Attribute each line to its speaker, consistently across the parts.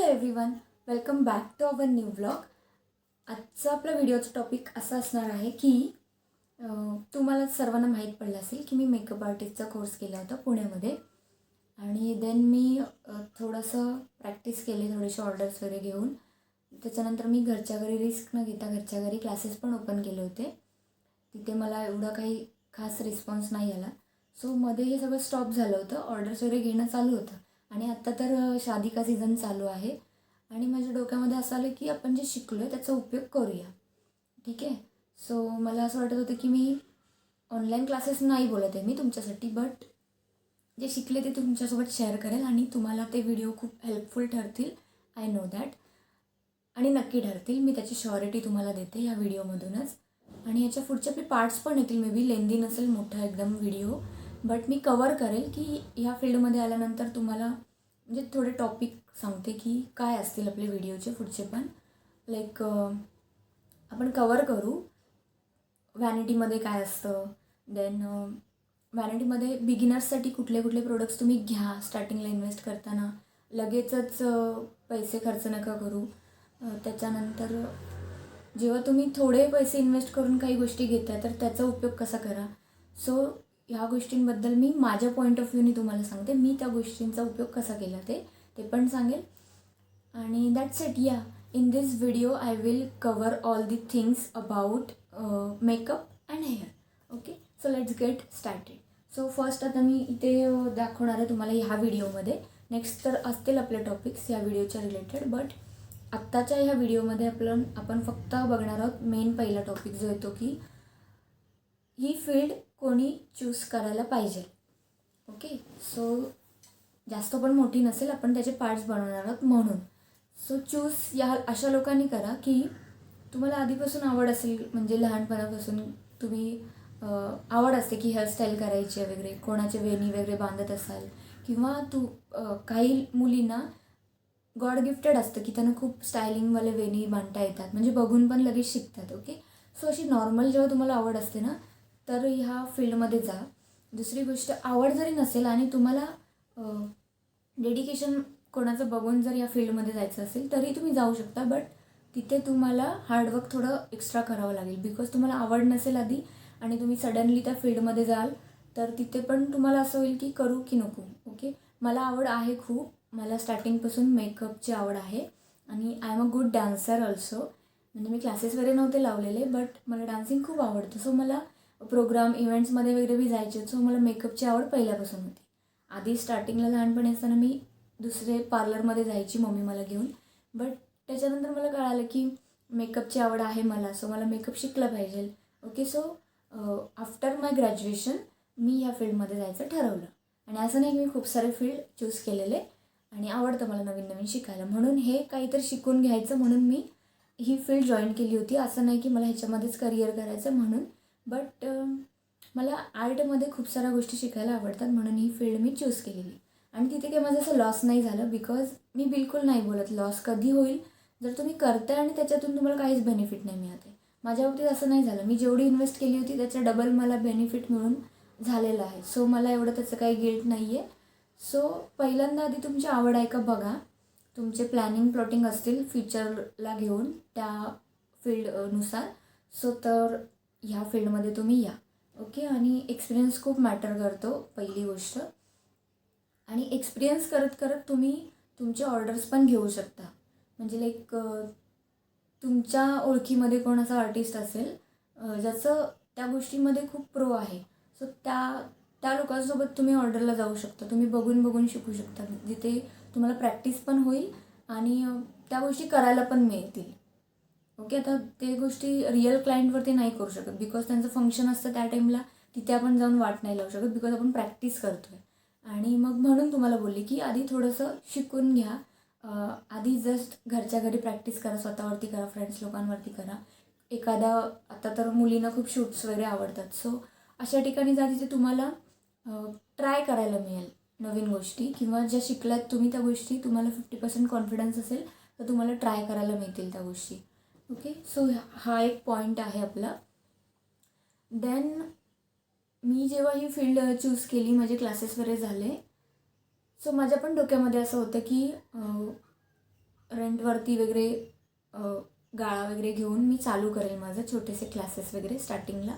Speaker 1: Everyone, welcome back to our new vlog. आजचा आपला व्हिडिओचा topic असा असणार आहे की तुम्हाला सर्वांना माहीत पडलं असेल की मी मेकअप आर्टिस्टचा कोर्स केला होता पुण्यामध्ये. आणि देन मी थोडंसं प्रॅक्टिस केले, थोडेसे ऑर्डर्स वगैरे घेऊन. त्याच्यानंतर मी घरच्या घरी रिस्क न घेता घरच्या घरी क्लासेस पण ओपन केले होते. तिथे मला एवढा काही खास रिस्पॉन्स नाही आला. सो मध्ये हे सगळं स्टॉप झालं होतं, ऑर्डर्स वगैरे घेणं चालू होतं. आणि आत्ता तर शादी का सीझन चालू आहे आणि माझ्या डोक्यामध्ये असं आलं की आपण जे शिकलो आहे त्याचा उपयोग करूया. ठीक आहे. सो मला असं वाटत होतं की मी ऑनलाईन क्लासेस नाही बोलत आहे मी तुमच्यासाठी, बट जे शिकले ते तुमच्यासोबत शेअर करेल आणि तुम्हाला ते व्हिडिओ खूप हेल्पफुल ठरतील. I know that. आणि नक्की ठरतील, मी त्याची श्युरिटी तुम्हाला देते ह्या व्हिडिओमधूनच. आणि ह्याच्या पुढचे आपले पार्ट्स पण येतील, मे बी लेंदी नसेल मोठा एकदम व्हिडिओ, बट मी कवर करेल की ह्या फील्डमध्ये आल्यानंतर तुम्हाला म्हणजे थोडे टॉपिक सांगते की काय असतील आपले व्हिडिओचे पुढचे पण. लाईक आपण कवर करू व्हॅनिटीमध्ये काय असतं, देन व्हॅनिटीमध्ये बिगिनर्ससाठी कुठले कुठले प्रोडक्ट्स तुम्ही घ्या. स्टार्टिंगला इन्व्हेस्ट करताना लगेचच पैसे खर्च नका करू. त्याच्यानंतर जेव्हा तुम्ही थोडे पैसे इन्व्हेस्ट करून काही गोष्टी घेता तर त्याचा उपयोग कसा करा. सो ह्या गोष्टींबद्दल मी माझ्या पॉईंट ऑफ व्ह्यूने तुम्हाला सांगते, मी त्या गोष्टींचा उपयोग कसा केला ते पण सांगेल. आणि दॅट्स इट. या in this video I will cover all the things about makeup and hair. Okay, so let's get started. So first आता मी इथे दाखवणार आहे तुम्हाला ह्या व्हिडिओमध्ये. नेक्स्ट तर असतील आपले टॉपिक्स या व्हिडिओच्या रिलेटेड, बट आत्ताच्या ह्या व्हिडिओमध्ये आपण फक्त बघणार आहोत मेन पहिला टॉपिक जो येतो की ही फील्ड कोणी चूज करायला पाहिजे. ओके, सो जास्त पण मोठी नसेल, आपण त्याचे पार्ट्स बनवणार आहोत म्हणून. सो चूज या अशा लोकांनी करा की तुम्हाला आधीपासून आवड असेल, म्हणजे लहानपणापासून तुम्ही आवड असते की हेअरस्टाईल करायची वगैरे, कोणाचे वेणी वगैरे बांधत असाल, किंवा काही मुलींना गॉड गिफ्टेड असतं की त्यांना खूप स्टायलिंगवाले वेणी बांधता येतात, म्हणजे बघून पण लगेच शिकतात. ओके, सो अशी नॉर्मल जेव्हा तुम्हाला आवड असते ना तर ह्या फील्डमध्ये जा. दुसरी गोष्ट, आवड जरी नसेल आणि तुम्हाला डेडिकेशन कोणाचं बघून जर या फील्डमध्ये जायचं असेल तरी तुम्ही जाऊ शकता, बट तिथे तुम्हाला हार्डवर्क थोडं एक्स्ट्रा करावं लागेल. बिकॉज तुम्हाला आवड नसेल आधी आणि तुम्ही सडनली त्या फील्डमध्ये जाल तर तिथे पण तुम्हाला असं होईल की करू की नको. ओके, मला आवड आहे खूप, मला स्टार्टिंगपासून मेकअपची आवड आहे आणि I am a good dancer also. म्हणजे मी क्लासेस वगैरे नव्हते लावलेले, बट मला डान्सिंग खूप आवडतं. सो मला प्रोग्राम इव्हेंट्समध्ये वगैरे बी जायचे, सो मला मेकअपची आवड पहिल्यापासून होती. आधी स्टार्टिंगला लहानपणी असताना मी दुसरे पार्लरमध्ये जायची मम्मी मला घेऊन, बट त्याच्यानंतर मला कळालं की मेकअपची आवड आहे मला, सो मला मेकअप शिकला पाहिजे. ओके, सो आफ्टर माय ग्रॅज्युएशन मी ह्या फील्डमध्ये जायचं ठरवलं. आणि असं नाही की मी खूप सारे फील्ड चूज केलेले आणि आवडतं मला नवीन नवीन शिकायला, म्हणून हे काहीतरी शिकून घ्यायचं म्हणून मी ही फील्ड जॉईन केली होती. असं नाही की मला ह्याच्यामध्येच करिअर करायचं म्हणून, बट मला आर्टमध्ये खूप साऱ्या गोष्टी शिकायला आवडतात म्हणून ही फील्ड मी चूज केलेली. आणि तिथे काही माझं असं लॉस नाही झालं, बिकॉज मी बिलकुल नाही बोलत लॉस कधी होईल जर तुम्ही करताय आणि त्याच्यातून तुम्हाला काहीच बेनिफिट नाही मिळत आहे. माझ्या बाबतीत असं नाही झालं, मी जेवढी इन्व्हेस्ट केली होती त्याच्या डबल मला बेनिफिट मिळून झालेलं आहे. सो मला एवढं त्याचं काही गिल्ट नाही आहे. सो पहिल्यांदा आधी तुमची आवड आहे का बघा, तुमचे प्लॅनिंग प्लॉटिंग असतील फ्युचरला घेऊन त्या फील्डनुसार, सो तर ह्या फील्डमध्ये तुम्ही या. ओके, आणि एक्सपिरियन्स खूप मॅटर करतो पहिली गोष्ट. आणि एक्सपिरियन्स करत करत तुम्ही तुमचे ऑर्डर्स पण घेऊ शकता. म्हणजे लाईक तुमच्या ओळखीमध्ये कोण असा आर्टिस्ट असेल ज्याचं त्या गोष्टीमध्ये खूप प्रो आहे, सो त्या लोकांसोबत तुम्ही ऑर्डरला जाऊ शकता. तुम्ही बघून बघून शिकू शकता, जिथे तुम्हाला प्रॅक्टिस पण होईल आणि त्या गोष्टी करायला पण मिळतील. ओके, आता ते गोष्टी रिअल क्लायंटवरती नाही करू शकत, बिकॉज त्यांचं फंक्शन असतं त्या टाईमला, तिथे आपण जाऊन वाट नाही लावू शकत, बिकॉज आपण प्रॅक्टिस करतो आहे. आणि मग म्हणून तुम्हाला बोलली की आधी थोडंसं शिकून घ्या. आधी जस्ट घरच्या घरी प्रॅक्टिस करा, स्वतःवरती करा, फ्रेंड्स लोकांवरती करा. आता तर मुलींना खूप शूट्स वगैरे आवडतात, सो अशा ठिकाणी जा जिथे तुम्हाला ट्राय करायला मिळेल नवीन गोष्टी, किंवा ज्या शिकल्यात तुम्ही त्या गोष्टी, तुम्हाला 50% कॉन्फिडन्स असेल तर तुम्हाला ट्राय करायला मिळतील त्या गोष्टी. ओके, सो हा एक पॉईंट आहे आपला. देन मी जेव्हा ही फील्ड चूज केली, माझे क्लासेस वगैरे झाले, सो माझ्या पण डोक्यामध्ये असं होतं की रेंटवरती वगैरे गाळा वगैरे घेऊन मी चालू करेल माझं छोटेसे क्लासेस वगैरे स्टार्टिंगला.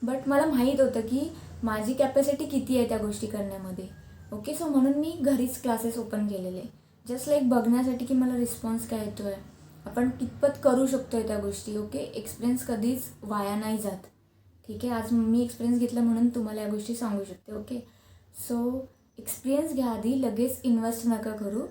Speaker 1: बट मला माहीत होतं की माझी कॅपॅसिटी किती आहे त्या गोष्टी करण्यामध्ये. ओके, सो म्हणून मी घरीच क्लासेस ओपन केलेले, जस्ट लाईक बघण्यासाठी की मला रिस्पॉन्स काय येतो आहे, आपण कितपत करू शकतो आहे त्या गोष्टी. ओके, एक्सपिरियन्स कधीच वाया नाही जात. ठीक आहे, आज मी एक्सपिरियन्स घेतला म्हणून तुम्हाला या गोष्टी सांगू शकते. ओके, सो एक्सपिरियन्स घ्या आधी, लगेच इन्व्हेस्ट नका करू.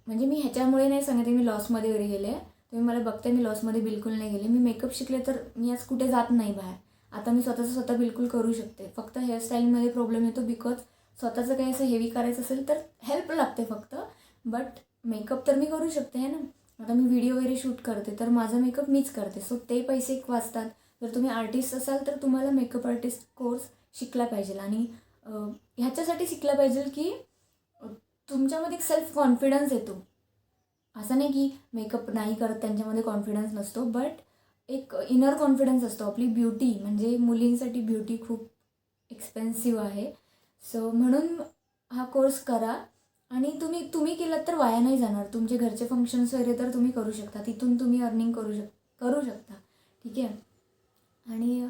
Speaker 1: म्हणजे मी ह्याच्यामुळे नाही सांगते मी लॉसमध्ये वगैरे गेले. तुम्ही मला बघताय, मी लॉसमध्ये बिलकुल नाही गेले. मी मेकअप शिकले तर मी आज कुठे जात नाही बाहेर. आता मी स्वतः बिलकुल करू शकते. फक्त हेअरस्टाईलमध्ये प्रॉब्लेम येतो बिकॉज स्वतःचं काही असं हेवी करायचं असेल तर हेल्प लागते फक्त. बट मेकअप तर मी करू शकते आहे ना. आता मी व्हिडिओ वगैरे शूट करते तर माझा मेकअप मीच करते, सो ते पैसे वाचतात. जर तुम्ही आर्टिस्ट असाल तर तुम्हाला मेकअप आर्टिस्ट कोर्स शिकला पाहिजे. आणि ह्याच्यासाठी शिकला पाहिजे की तुमच्यामध्ये एक सेल्फ कॉन्फिडन्स येतो. असं नाही की मेकअप नाही करत त्यांच्यामध्ये कॉन्फिडन्स नसतो, बट एक इनर कॉन्फिडन्स असतो. आपली ब्युटी म्हणजे मुलींसाठी ब्युटी खूप एक्सपेन्सिव्ह आहे. सो म्हणून हा कोर्स करा. आणि तुम्ही केलात तर वाया नाही जाणार. तुमचे घरचे फंक्शन्स वगैरे तर तुम्ही करू शकता, तिथून तुम्ही अर्निंग करू शकता. ठीक आहे, आणि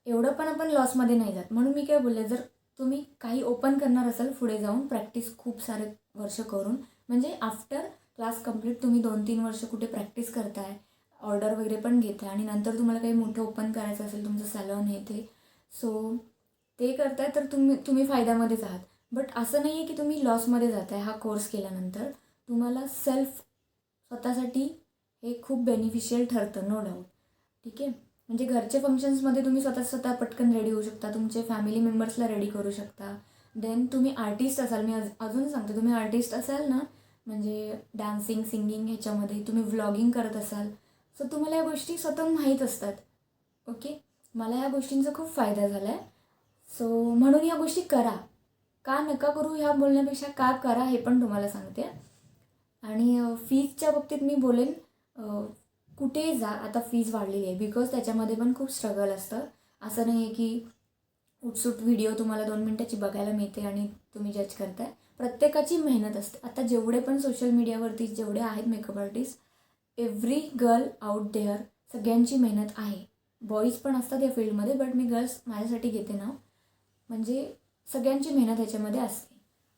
Speaker 1: एवढं पण आपण लॉसमध्ये नाही जात. म्हणून मी काय बोलले, जर तुम्ही काही ओपन करणार असाल पुढे जाऊन प्रॅक्टिस खूप सारे वर्ष करून, म्हणजे आफ्टर क्लास कंप्लीट तुम्ही 2-3 वर्ष कुठे प्रॅक्टिस करताय, ऑर्डर वगैरे पण घेताय, आणि नंतर तुम्हाला काही मोठं ओपन करायचं असेल तुमचं सॅलॉन हे ते, सो ते करताय तर तुम्ही फायद्यामध्येच आहात. बट असं नाही आहे की तुम्ही लॉसमध्ये जाताय. हा कोर्स केल्यानंतर तुम्हाला स्वतःसाठी हे खूप बेनिफिशियल ठरतं, नो डाऊट. ठीक आहे, म्हणजे घरचे फंक्शन्समध्ये तुम्ही स्वतः पटकन रेडी होऊ शकता, तुमचे फॅमिली मेंबर्सला रेडी करू शकता. देन तुम्ही आर्टिस्ट असाल, मी अजून सांगते, तुम्ही आर्टिस्ट असाल ना, म्हणजे डान्सिंग सिंगिंग ह्याच्यामध्ये तुम्ही व्लॉगिंग करत असाल, सो तुम्हाला या गोष्टी स्वतः माहीत असतात. ओके, मला ह्या गोष्टींचा खूप फायदा झाला आहे. सो म्हणून ह्या गोष्टी करा. का नका करू ह्या बोलण्यापेक्षा का करा हे पण तुम्हाला सांगते. आणि फीजच्या बाबतीत मी बोलेन, कुठेही जा, आता फीज वाढलेली आहे बिकॉज त्याच्यामध्ये पण खूप स्ट्रगल असतं. असं नाही आहे की उठसूट व्हिडिओ तुम्हाला 2 मिनटाची बघायला मिळते आणि तुम्ही जज करताय. प्रत्येकाची मेहनत असते. आता जेवढे पण सोशल मीडियावरती जेवढे आहेत makeup artist, every girl out there, सगळ्यांची मेहनत आहे. बॉईज पण असतात या फील्डमध्ये, बट मी गर्ल्स माझ्यासाठी घेते ना, म्हणजे सगळ्यांची मेहनत ह्याच्यामध्ये असते.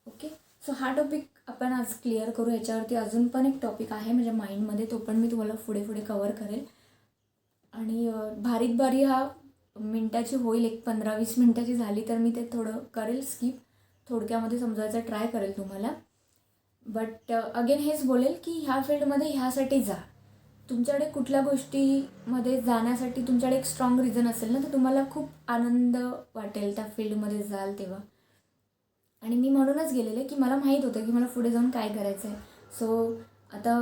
Speaker 1: ओके, सो हा टॉपिक आपण आज क्लिअर करू. ह्याच्यावरती अजून पण एक टॉपिक आहे माझ्या माइंडमध्ये, तो पण मी तुम्हाला पुढे कवर करेल. आणि भारी हा मिनटाची होईल, एक 15-20 मिनटाची झाली तर मी ते थोडं करेल स्किप, थोडक्यामध्ये समजायचा ट्राय करेल तुम्हाला. बट अगेन हेच बोलेल की ह्या फील्डमध्ये ह्यासाठी जा. तुमच्याकडे कुठल्या गोष्टीमध्ये जाण्यासाठी तुमच्याकडे एक स्ट्रॉंग रिझन असेल ना, तर तुम्हाला खूप आनंद वाटेल त्या फील्डमध्ये जाल तेव्हा. आणि मी म्हणूनच गेलेले की मला माहीत होतं की मला पुढे जाऊन काय करायचं आहे. सो आता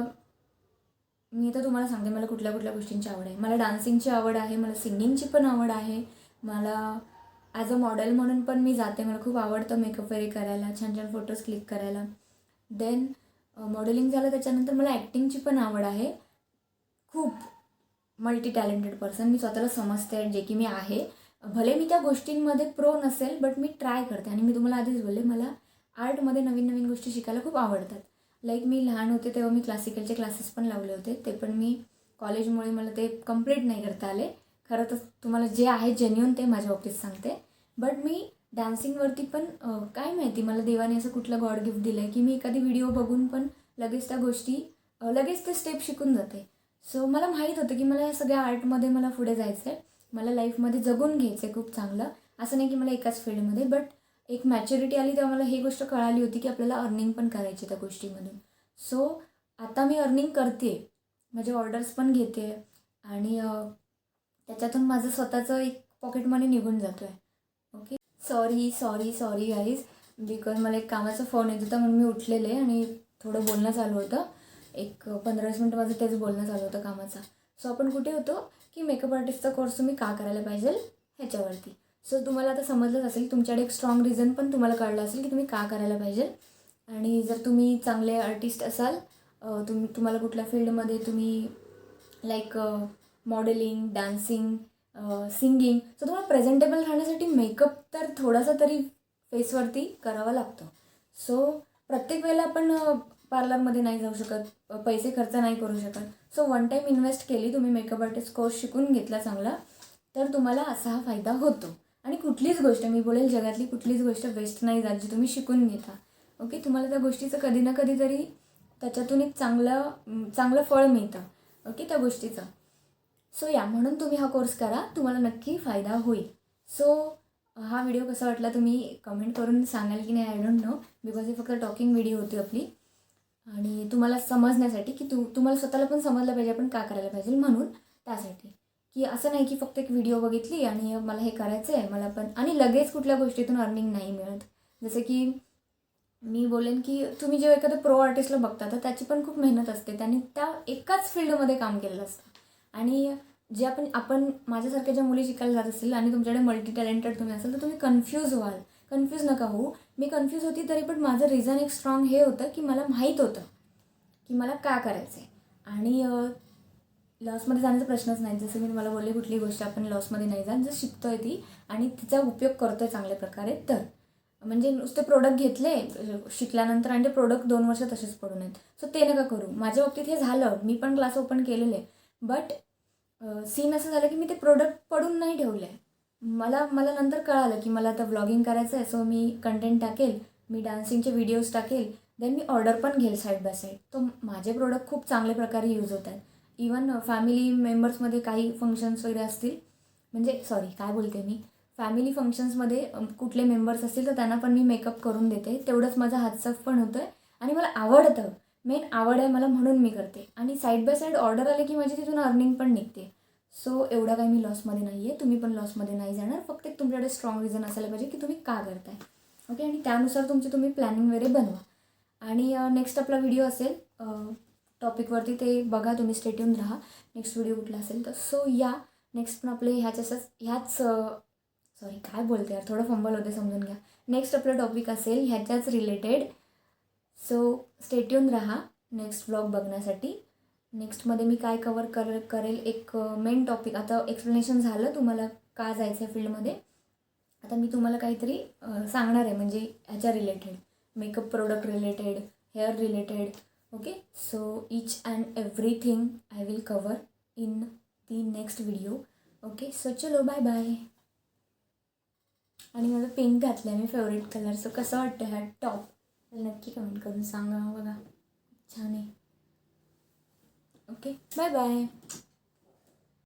Speaker 1: मी तर तुम्हाला सांगते मला कुठल्या गोष्टींची आवड आहे. मला डान्सिंगची आवड आहे, मला सिंगिंगची पण आवड आहे, मला ॲज अ मॉडेल म्हणून पण मी जाते. मला खूप आवडतं मेकअप वगैरे करायला, छान छान फोटोज क्लिक करायला. देन मॉडेलिंग झालं, त्याच्यानंतर मला ॲक्टिंगची पण आवड आहे. खूप मल्टी टॅलेंटेड पर्सन मी स्वतःला समजते, जे की मी आहे. भले मी त्या गोष्टींमध्ये प्रो नसेल, बट मी ट्राय करते. आणि मी तुम्हाला आधीच बोलले, मला आर्टमध्ये नवीन गोष्टी शिकायला खूप आवडतात. लाईक मी लहान होते तेव्हा मी क्लासिकलचे क्लासेस पण लावले होते, ते पण मी कॉलेजमुळे मला ते कंप्लीट नाही करता आले. खरं तर तुम्हाला जे आहे जेन्युइन ते माझ्या बाबतीत सांगते. बट मी डान्सिंगवरती पण काय माहिती मला देवाने असं कुठलं गॉड गिफ्ट दिलं आहे की मी एखादी व्हिडिओ बघून पण लगेच त्या गोष्टी लगेच ते स्टेप शिकून जाते. सो मला माहीत होतं की मला या सगळ्या आर्टमध्ये मला पुढे जायचं आहे, मला लाईफमध्ये जगून घ्यायचं आहे खूप चांगलं. असं नाही की मला एकाच फील्डमध्ये, बट एक मॅच्युरिटी आली तेव्हा मला ही गोष्ट कळाली होती की आपल्याला अर्निंग पण करायची त्या गोष्टीमधून. सो आता मी अर्निंग करते, माझे ऑर्डर्स पण घेते, आणि त्याच्यातून माझं स्वतःचं एक पॉकेट मनी निघून जातो आहे. ओके, सॉरी गाईज, बिकॉज मला एक कामाचा फोन येत होता म्हणून मी उठलेले आणि थोडं बोलणं चालू होतं. एक 15-20 मिनटं माझं तेच बोलणं चालू होतं कामाचा. सो आपण कुठे होतो की मेकअप आर्टिस्टचा कोर्स तुम्ही का करायला पाहिजे ह्याच्यावरती. सो तुम्हाला आता समजलंच असेल, तुमच्याकडे एक स्ट्रॉंग रिझन पण तुम्हाला कळलं असेल की तुम्ही का करायला पाहिजे. आणि जर तुम्ही चांगले आर्टिस्ट असाल, तुम्हाला कुठल्या फील्डमध्ये तुम्ही like modelling, dancing, singing, so तुम्हाला प्रेझेंटेबल राहण्यासाठी मेकअप तर थोडासा तरी फेसवरती करावा लागतो. सो प्रत्येक वेळेला आपण पार्लरमध्ये नाही जाऊ शकत, पैसे खर्च नाही करू शकत. सो वन टाईम इन्व्हेस्ट केली, तुम्ही मेकअप आर्टिस्ट कोर्स शिकून घेतला चांगला, तर तुम्हाला असा हा फायदा होतो. आणि कुठलीच गोष्ट, मी बोलेल जगातली कुठलीच गोष्ट वेस्ट नाही जात जी तुम्ही शिकून घेता. ओके, तुम्हाला त्या गोष्टीचं कधी ना कधीतरी त्याच्यातून एक चांगलं फळ मिळतं. ओके, त्या गोष्टीचं. सो म्हणून तुम्ही हा कोर्स करा, तुम्हाला नक्की फायदा होईल. सो हा व्हिडिओ कसा वाटला तुम्ही कमेंट करून सांगाल की नाही, I don't know, because he फक्त टॉकिंग व्हिडिओ होती आपली. आणि तुम्हाला समजण्यासाठी की तुम्हाला स्वतःला पण समजलं पाहिजे आपण का करायला पाहिजे, म्हणून त्यासाठी की असं नाही की फक्त एक व्हिडिओ बघितली आणि मला हे करायचं आहे मला पण, आणि लगेच कुठल्या गोष्टीतून अर्निंग नाही मिळत. जसं की मी बोलेन की तुम्ही जेव्हा एखाद्या प्रो आर्टिस्टला बघता तर त्याची पण खूप मेहनत असते, त्यांनी त्या एकाच फील्डमध्ये काम केलेलं असतं. आणि जे आपण माझ्यासारख्या ज्या मुली शिकायला जात असतील आणि तुमच्याकडे मल्टी टॅलेंटेड तुम्ही असाल तर तुम्ही कन्फ्यूज व्हाल. कन्फ्यूज नका होऊ. मी कन्फ्यूज होती तरी पण माझं रिझन एक स्ट्रॉंग हे होतं की मला माहीत होतं की मला का करायचं आहे. आणि लॉसमध्ये जाण्याचा प्रश्नच नाही. जसं मी तुम्हाला बोलले, कुठली गोष्ट आपण लॉसमध्ये नाही जात, जर शिकतो आहे ती आणि तिचा उपयोग करतो आहे चांगल्या प्रकारे, तर म्हणजे नुसते प्रोडक्ट घेतले शिकल्यानंतर आणि ते प्रोडक्ट 2 वर्ष तसेच पडून आहेत, सो ते नका करू. माझ्या बाबतीत हे झालं, मी पण क्लास ओपन केलेले, बट सीन असं झालं की मी ते प्रोडक्ट पडून नाही ठेवले. मला नंतर कळालं की मला आता व्लॉगिंग करायचं आहे, सो मी कंटेंट टाकेल, मी डान्सिंगचे व्हिडिओज टाकेल, देन मी ऑर्डर पण घेईल साईड बाय साईड. तो माझे प्रोडक्ट खूप चांगल्या प्रकारे यूज होत आहेत. इवन फॅमिली मेंबर्समध्ये काही फंक्शन्स वगैरे असतील, म्हणजे सॉरी काय बोलते मी, फॅमिली फंक्शन्समध्ये कुठले मेंबर्स असतील तर त्यांना पण मी मेकअप करून देते. तेवढंच माझा हात साफ पण होतो आहे आणि मला आवडतं, मेन आवड आहे मला म्हणून मी करते. आणि साईड बाय साईड ऑर्डर आले की माझी तिथून अर्निंग पण निघते. सो एवढं काही मी लॉसमध्ये नाही आहे, तुम्ही पण लॉसमध्ये नाही जाणार. फक्त एक तुमच्याकडे स्ट्रॉंग रिझन असायला पाहिजे की तुम्ही का करताय. ओके, आणि त्यानुसार तुम्ही प्लॅनिंग वगैरे बनवा. आणि नेक्स्ट आपला व्हिडिओ असेल टॉपिकवरती, ते बघा तुम्ही, स्टे ट्यून राहा. नेक्स्ट व्हिडिओ कुठला असेल तर. सो नेक्स्ट पण आपले ह्याच सॉरी काय बोलते यार, थोडं फंबल होते, समजून घ्या. नेक्स्ट आपलं टॉपिक असेल ह्याच्याच रिलेटेड. सो स्टे ट्यून राहा नेक्स्ट व्लॉग बघण्यासाठी. नेक्स्टमध्ये मी काय कवर करेल एक मेन टॉपिक. आता एक्सप्लेनेशन झालं तुम्हाला का जायचं आहे फील्डमध्ये. आता मी तुम्हाला काहीतरी सांगणार आहे, म्हणजे ह्याच्या related, makeup product related, hair related. Okay, so each and everything I will cover in the next video. Okay, so चलो बाय बाय. आणि माझं पिंक घातलं आहे मी, फेवरेट कलर. सो कसं वाटतं हा टॉप, नक्की कमेंट करून सांगा. बघा छान आहे. Okay, bye bye.